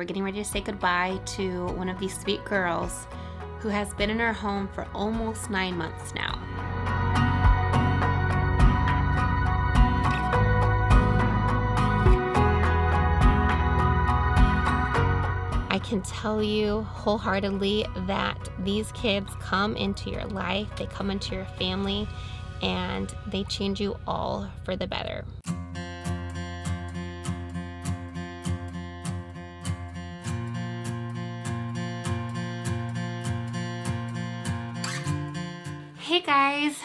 we're getting ready to say goodbye to one of these sweet girls who has been in our home for almost 9 months now. I can tell you wholeheartedly that these kids come into your life, they come into your family, and they change you all for the better. Hey guys,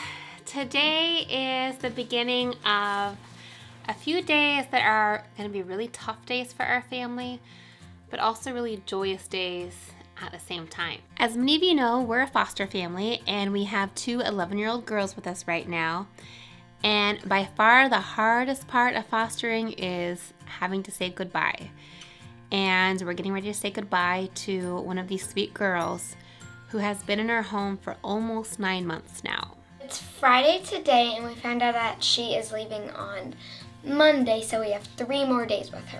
today is the beginning of a few days that are going to be really tough days for our family, but also really joyous days at the same time. As many of you know, we're a foster family and we have two 11-year-old girls with us right now. And by far the hardest part of fostering is having to say goodbye. And we're getting ready to say goodbye to one of these sweet girls who has been in our home for almost 9 months now. It's Friday today and we found out that she is leaving on Monday, so we have 3 more days with her.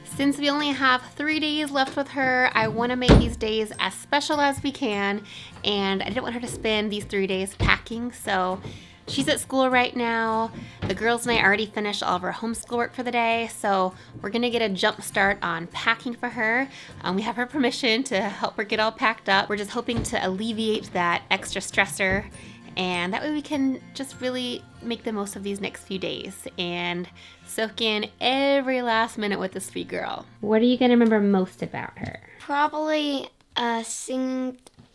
Since we only have 3 days left with her, I want to make these days as special as we can, and I didn't want her to spend these 3 days packing, so she's at school right now. The girls and I already finished all of our homeschool work for the day, so we're gonna get a jump start on packing for her. We have her permission to help her get all packed up. We're just hoping to alleviate that extra stressor, and that way we can just really make the most of these next few days and soak in every last minute with this sweet girl. What are you gonna remember most about her? Probably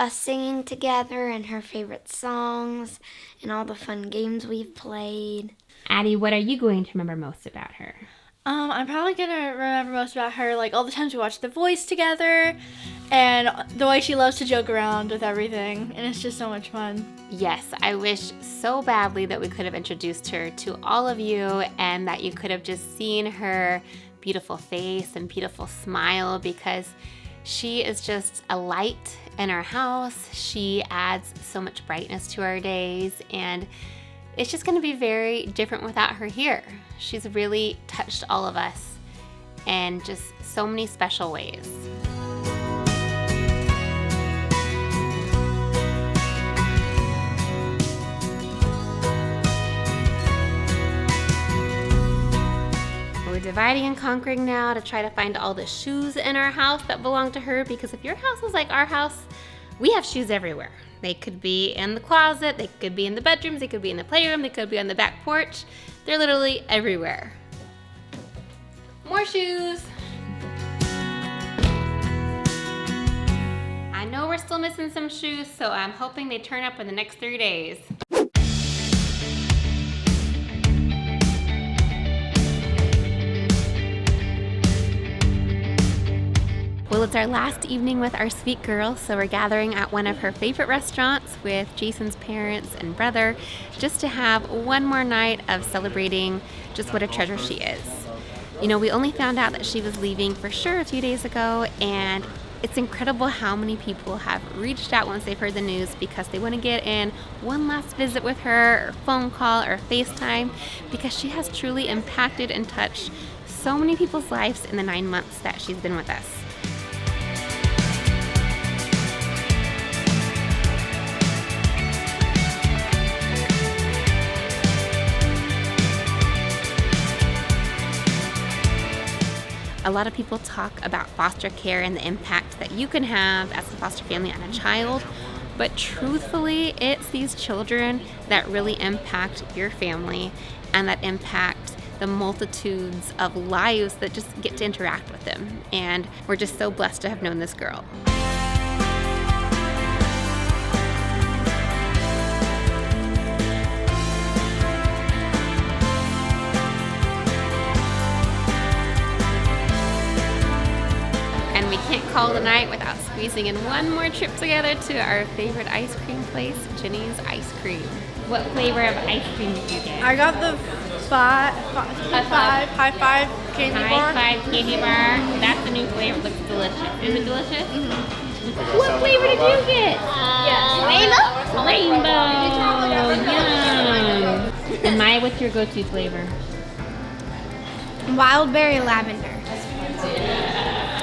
singing together and her favorite songs and all the fun games we've played. Addie, what are you going to remember most about her? I'm probably gonna remember most about her, like all the times we watched The Voice together and the way she loves to joke around with everything, and it's just so much fun. Yes, I wish so badly that we could have introduced her to all of you and that you could have just seen her beautiful face and beautiful smile, because she is just a light in our house. She adds so much brightness to our days, and it's just going to be very different without her here. She's really touched all of us in just so many special ways. We're dividing and conquering now to try to find all the shoes in our house that belong to her, because if your house is like our house, we have shoes everywhere. They could be in the closet, they could be in the bedrooms, they could be in the playroom, they could be on the back porch. They're literally everywhere. More shoes. I know we're still missing some shoes, so I'm hoping they turn up in the next 3 days. Well, it's our last evening with our sweet girl, so we're gathering at one of her favorite restaurants with Jason's parents and brother, just to have one more night of celebrating just what a treasure she is. You know, we only found out that she was leaving for sure a few days ago, and it's incredible how many people have reached out once they've heard the news because they want to get in one last visit with her, or phone call, or FaceTime, because she has truly impacted and touched so many people's lives in the 9 months that she's been with us. A lot of people talk about foster care and the impact that you can have as a foster family on a child, but truthfully, it's these children that really impact your family and that impact the multitudes of lives that just get to interact with them. And we're just so blessed to have known this girl. We can't call the night without squeezing in one more trip together to our favorite ice cream place, Jenny's Ice Cream. What flavor of ice cream did you get? I got the high five candy bar. High five candy bar. That's the new flavor. It looks delicious. Is it delicious? Mm-hmm. What flavor did you get? Rainbow. Yum. And Maya, what's your go-to flavor? Wild berry lavender.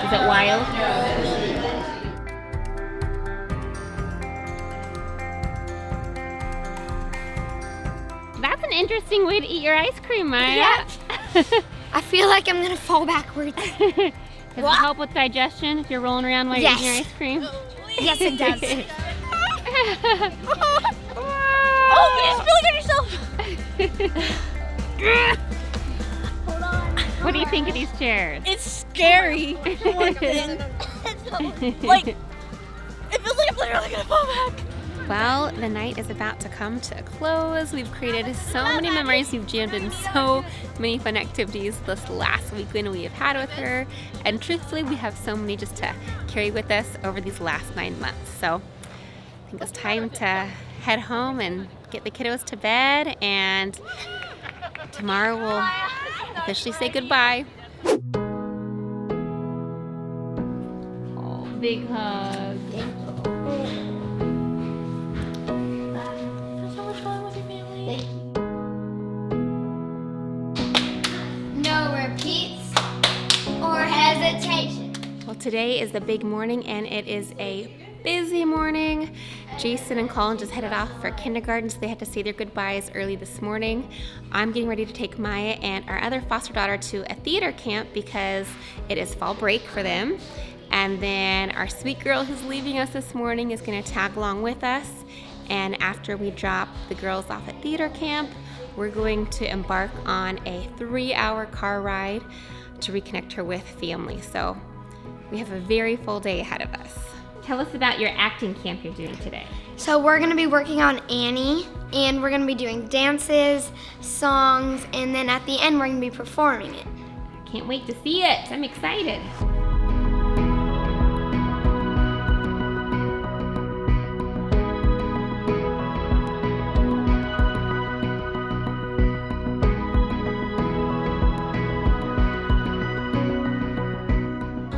Is it wild? That's an interesting way to eat your ice cream, Maya. Yep. I feel like I'm gonna fall backwards. Does it help with digestion if you're rolling around while you're eating your ice cream? Yes, it does. Oh, you just really got yourself. Hold on. What do you think of these chairs? It's scary. For one thing. Like, it feels like I'm literally gonna fall back. Well, the night is about to come to a close. We've created so many memories. We've jammed in so many fun activities this last weekend we have had with her. And truthfully, we have so many just to carry with us over these last 9 months. So I think it's time to head home and get the kiddos to bed. And tomorrow we'll officially say goodbye. Oh, big hug. No repeats or hesitation. Well, today is the big morning and it is a busy morning. Jason and Colin just headed off for kindergarten, so they had to say their goodbyes early this morning. I'm getting ready to take Maya and our other foster daughter to a theater camp because it is fall break for them. And then our sweet girl who's leaving us this morning is going to tag along with us. And after we drop the girls off at theater camp, we're going to embark on a 3-hour car ride to reconnect her with family. So we have a very full day ahead of us. Tell us about your acting camp you're doing today. So we're gonna be working on Annie, and we're gonna be doing dances, songs, and then at the end we're gonna be performing it. Can't wait to see it. I'm excited.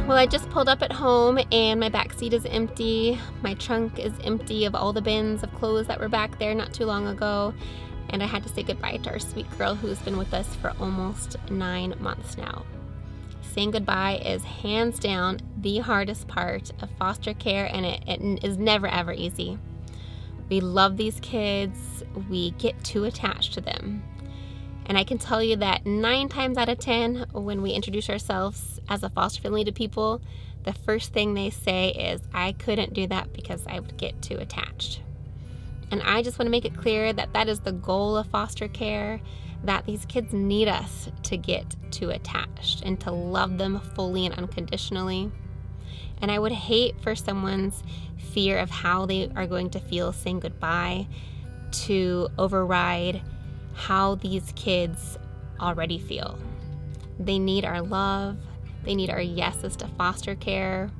Well, I just pulled up at home and my back seat is empty. My trunk is empty of all the bins of clothes that were back there not too long ago. And I had to say goodbye to our sweet girl who's been with us for almost 9 months now. Saying goodbye is hands down the hardest part of foster care, and it is never ever easy. We love these kids. We get too attached to them. And I can tell you that 9 times out of 10, when we introduce ourselves as a foster family to people, the first thing they say is, I couldn't do that because I would get too attached. And I just want to make it clear that that is the goal of foster care, that these kids need us to get too attached and to love them fully and unconditionally. And I would hate for someone's fear of how they are going to feel saying goodbye to override how these kids already feel. They need our love. They need our yeses to foster care.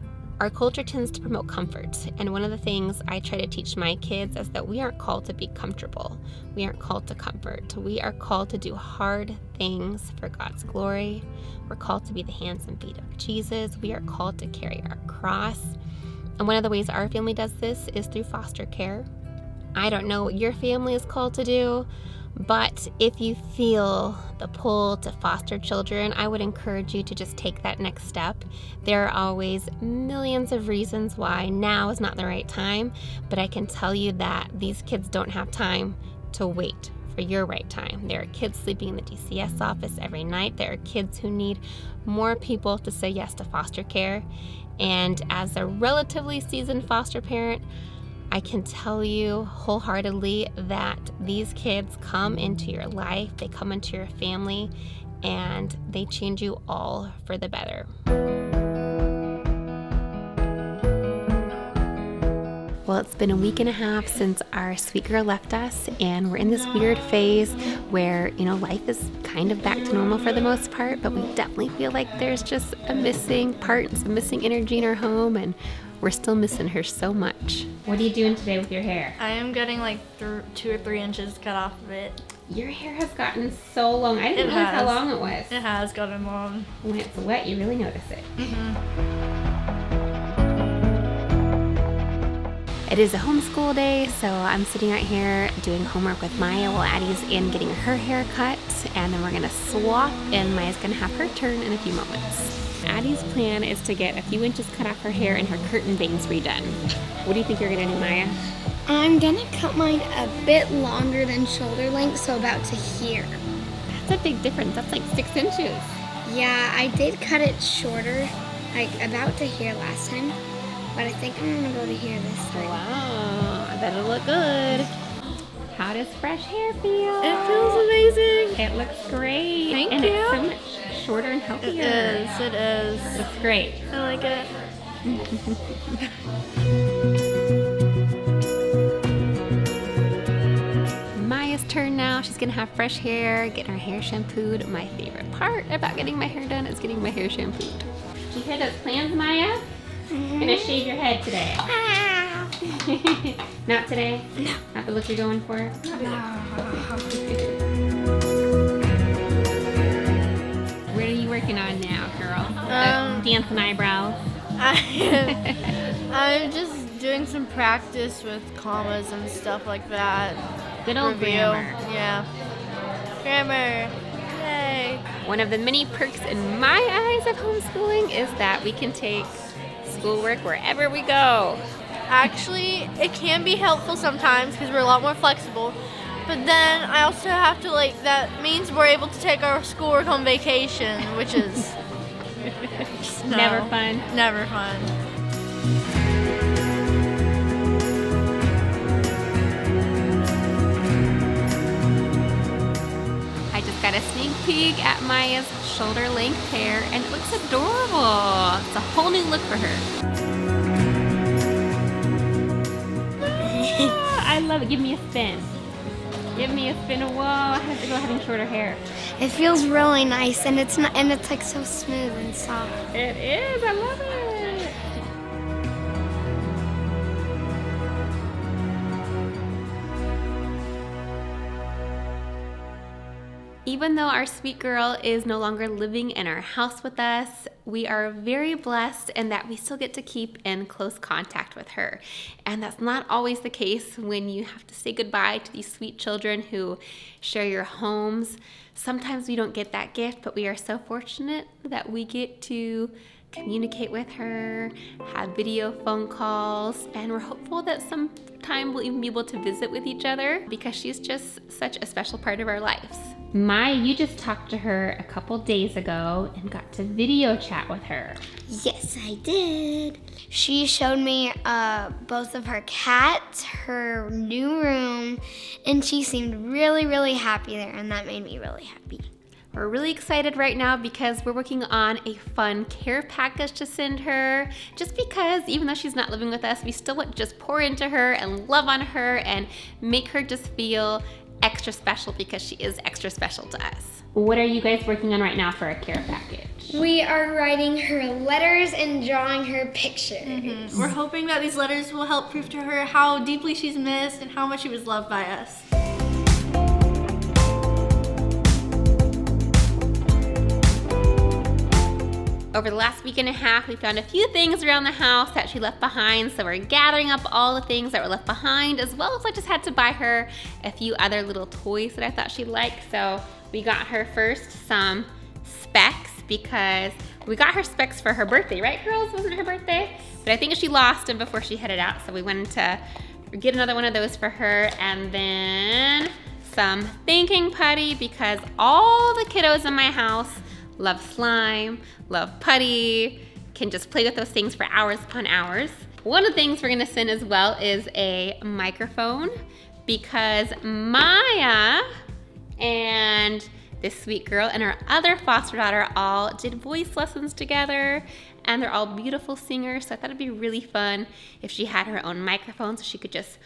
Our culture tends to promote comfort, and one of the things I try to teach my kids is that we aren't called to be comfortable. We aren't called to comfort. We are called to do hard things for God's glory. We're called to be the hands and feet of Jesus. We are called to carry our cross. And one of the ways our family does this is through foster care. I don't know what your family is called to do, but if you feel the pull to foster children, I would encourage you to just take that next step. There are always millions of reasons why now is not the right time, but I can tell you that these kids don't have time to wait for your right time. There are kids sleeping in the DCS office every night. There are kids who need more people to say yes to foster care. And as a relatively seasoned foster parent, I can tell you wholeheartedly that these kids come into your life, they come into your family, and they change you all for the better. Well, it's been a week and a half since our sweet girl left us, and we're in this weird phase where, life is kind of back to normal for the most part, but we definitely feel like there's just a missing part, some missing energy in our home, and we're still missing her so much. What are you doing today with your hair? I am getting like 2 or 3 inches cut off of it. Your hair has gotten so long. I didn't realize how long it was. It has gotten long. When it's wet, you really notice it. Mm-hmm. It is a homeschool day, so I'm sitting right here doing homework with Maya while Addie's in getting her hair cut, and then we're gonna swap, and Maya's gonna have her turn in a few moments. Addie's plan is to get a few inches cut off her hair and her curtain bangs redone. What do you think you're gonna do, Maya? I'm gonna cut mine a bit longer than shoulder length, so about to here. That's a big difference. That's like 6 inches. Yeah, I did cut it shorter, like about to here last time, but I think I'm gonna go to here this time. Wow, I bet it'll look good. How does fresh hair feel? It feels amazing. It looks great. Thank and you. It's so much shorter and healthier. It is. Looks great. I like it. Maya's turn now. She's gonna have fresh hair, getting her hair shampooed. My favorite part about getting my hair done is getting my hair shampooed. Do you hear those plans, Maya? Gonna shave your head today. Not today? No. Not the look you're going for? What are you working on now, girl? Dancing eyebrows. I'm just doing some practice with commas and stuff like that. Good old Review. grammar. Yeah. Grammar. Yay. One of the many perks in my eyes of homeschooling is that we can take schoolwork wherever we go. Actually, it can be helpful sometimes because we're a lot more flexible. But then I also have to that means we're able to take our schoolwork on vacation, which is Never fun. Never fun. I just got a sneak peek at Maya's shoulder length hair and it looks adorable. It's a whole new look for her. I love it. Give me a spin. Give me a spin. Whoa, I have to go having shorter hair. It feels really nice, and it's not, and it's like so smooth and soft. It is. I love it. Even though our sweet girl is no longer living in our house with us, we are very blessed in that we still get to keep in close contact with her. And that's not always the case when you have to say goodbye to these sweet children who share your homes. Sometimes we don't get that gift, but we are so fortunate that we get to communicate with her, have video phone calls, and we're hopeful that sometime we'll even be able to visit with each other because she's just such a special part of our lives. Maya, you just talked to her a couple days ago and got to video chat with her. Yes, I did. She showed me both of her cats, her new room, and she seemed really, really happy there, and that made me really happy. We're really excited right now because we're working on a fun care package to send her. Just because even though she's not living with us, we still want to just pour into her and love on her and make her just feel extra special because she is extra special to us. What are you guys working on right now for a care package? We are writing her letters and drawing her pictures. We're hoping that these letters will help prove to her how deeply she's missed and how much she was loved by us. Over the last week and a half, we found a few things around the house that she left behind, so we're gathering up all the things that were left behind, as well as I just had to buy her a few other little toys that I thought she'd like. So we got her first some specs because we got her specs for her birthday, right girls? Wasn't it her birthday? But I think she lost them before she headed out, so we wanted to get another one of those for her, and then some thinking putty because all the kiddos in my house love slime, love putty, can just play with those things for hours upon hours. One of the things we're gonna send as well is a microphone because Maya and this sweet girl and her other foster daughter all did voice lessons together, and they're all beautiful singers, so I thought it'd be really fun if she had her own microphone so she could just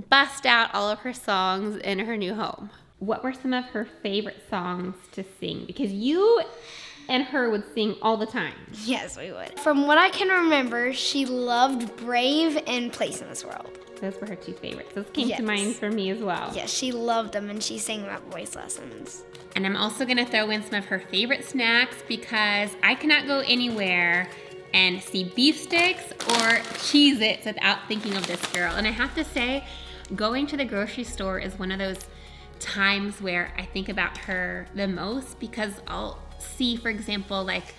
bust out all of her songs in her new home. What were some of her favorite songs to sing? Because you and her would sing all the time. Yes, we would. From what I can remember, she loved Brave and Place in This World. Those were her two favorites. Those came Yes. to mind for me as well. Yes, she loved them, and she sang about voice lessons. And I'm also gonna throw in some of her favorite snacks because I cannot go anywhere and see beef sticks or Cheez-Its without thinking of this girl. And I have to say, going to the grocery store is one of those times where I think about her the most, because I'll see, for example, like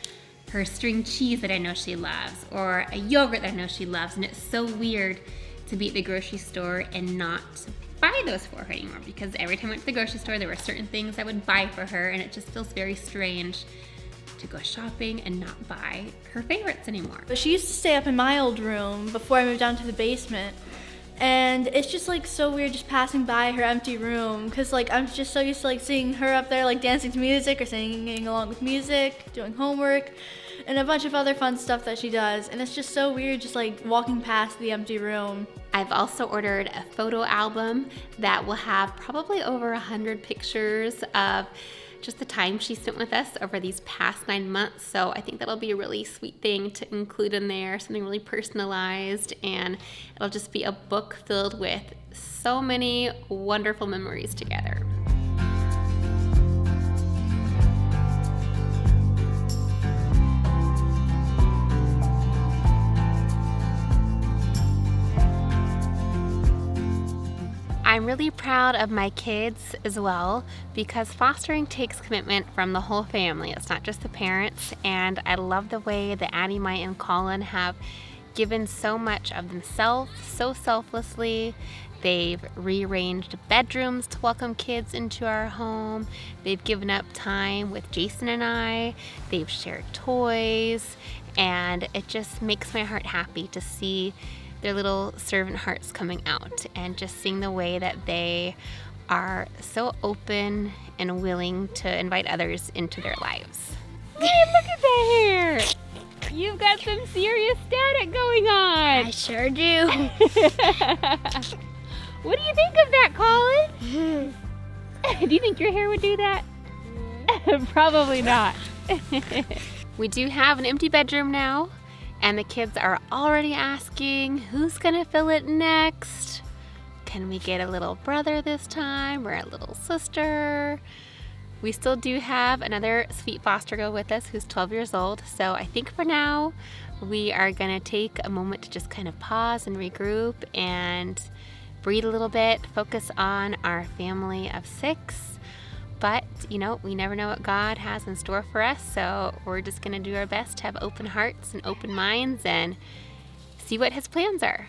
her string cheese that I know she loves, or a yogurt that I know she loves, and it's so weird to be at the grocery store and not buy those for her anymore, because every time I went to the grocery store there were certain things I would buy for her, and it just feels very strange to go shopping and not buy her favorites anymore. But she used to stay up in my old room before I moved down to the basement. And it's just like so weird just passing by her empty room, because like I'm just so used to like seeing her up there like dancing to music or singing along with music, doing homework, and a bunch of other fun stuff that she does. And it's just so weird just like walking past the empty room. I've also ordered a photo album that will have probably over 100 pictures of just the time she spent with us over these past 9 months. So I think that'll be a really sweet thing to include in there, something really personalized, and it'll just be a book filled with so many wonderful memories together. I'm really proud of my kids as well, because fostering takes commitment from the whole family. It's not just the parents, and I love the way that Addie, Maya, and Colin have given so much of themselves so selflessly. They've rearranged bedrooms to welcome kids into our home. They've given up time with Jason and I. They've shared toys, and it just makes my heart happy to see their little servant hearts coming out, and just seeing the way that they are so open and willing to invite others into their lives. Hey, look at that hair! You've got some serious static going on. I sure do. What do you think of that, Colin? Do you think your hair would do that? Probably not. We do have an empty bedroom now, and the kids are already asking, who's gonna fill it next? Can we get a little brother this time, or a little sister? We still do have another sweet foster girl with us who's 12 years old, so I think for now we are gonna take a moment to just kind of pause and regroup and breathe a little bit, focus on our family of 6. But, you know, we never know what God has in store for us, so we're just going to do our best to have open hearts and open minds and see what His plans are.